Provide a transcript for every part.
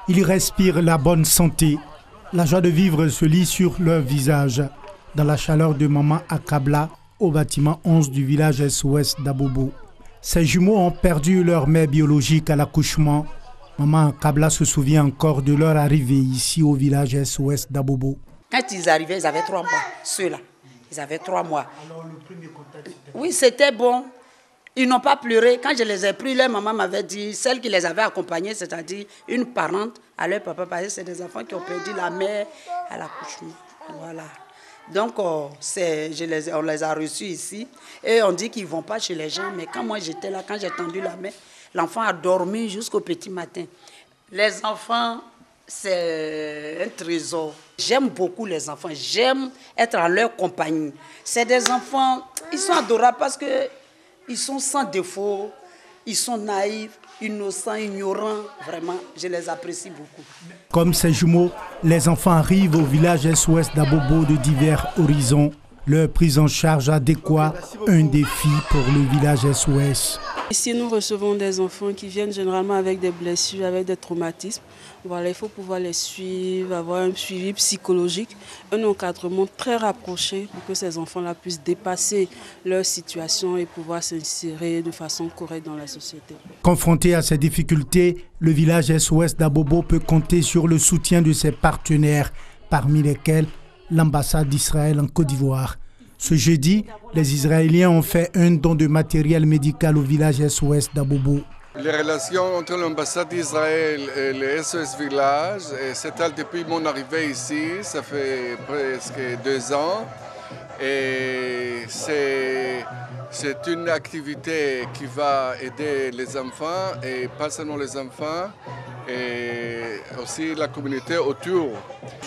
Ils respirent la bonne santé. La joie de vivre se lit sur leur visage. Dans la chaleur de Maman Akabla, au bâtiment 11 du village SOS d'Abobo. Ces jumeaux ont perdu leur mère biologique à l'accouchement. Maman Akabla se souvient encore de leur arrivée ici au village SOS d'Abobo. Quand ils arrivaient, ils avaient 3 mois, ceux-là. Ils avaient 3 mois. Alors le premier contact, oui, c'était bon. Ils n'ont pas pleuré. Quand je les ai pris, leur maman m'avait dit, celle qui les avait accompagnés, c'est-à-dire une parente à leur papa, parce que c'est des enfants qui ont perdu la mère à l'accouchement. Voilà. Donc, on les a reçus ici. Et on dit qu'ils ne vont pas chez les gens. Mais quand moi j'étais là, quand j'ai tendu la main, l'enfant a dormi jusqu'au petit matin. Les enfants, c'est un trésor. J'aime beaucoup les enfants. J'aime être en leur compagnie. C'est des enfants, ils sont adorables parce qu'ils sont sans défaut, ils sont naïfs, innocents, ignorants. Vraiment, je les apprécie beaucoup. Comme ces jumeaux, les enfants arrivent au village SOS d'Abobo de divers horizons. Leur prise en charge adéquate, un défi pour le village SOS. Ici, nous recevons des enfants qui viennent généralement avec des blessures, avec des traumatismes. Voilà, il faut pouvoir les suivre, avoir un suivi psychologique, un encadrement très rapproché pour que ces enfants-là puissent dépasser leur situation et pouvoir s'insérer de façon correcte dans la société. Confronté à ces difficultés, le village SOS d'Abobo peut compter sur le soutien de ses partenaires, parmi lesquels l'ambassade d'Israël en Côte d'Ivoire. Ce jeudi, les Israéliens ont fait un don de matériel médical au village SOS d'Abobo. Les relations entre l'ambassade d'Israël et le SOS Village s'étalent depuis mon arrivée ici, ça fait presque 2 ans. Et c'est une activité qui va aider les enfants, et pas seulement les enfants, et aussi la communauté autour.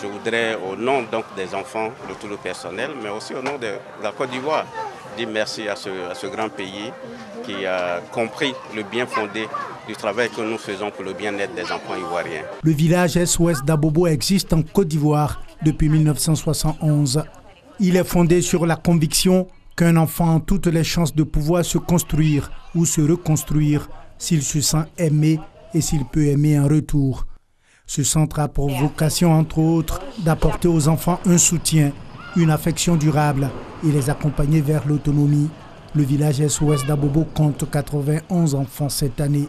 Je voudrais, au nom donc des enfants, de tout le personnel, mais aussi au nom de la Côte d'Ivoire, dire merci à ce grand pays qui a compris le bien fondé du travail que nous faisons pour le bien-être des enfants ivoiriens. Le village SOS d'Abobo existe en Côte d'Ivoire depuis 1971. Il est fondé sur la conviction qu'un enfant a toutes les chances de pouvoir se construire ou se reconstruire s'il se sent aimé et s'il peut aimer en retour. Ce centre a pour vocation, entre autres, d'apporter aux enfants un soutien, une affection durable et les accompagner vers l'autonomie. Le village SOS d'Abobo compte 91 enfants cette année.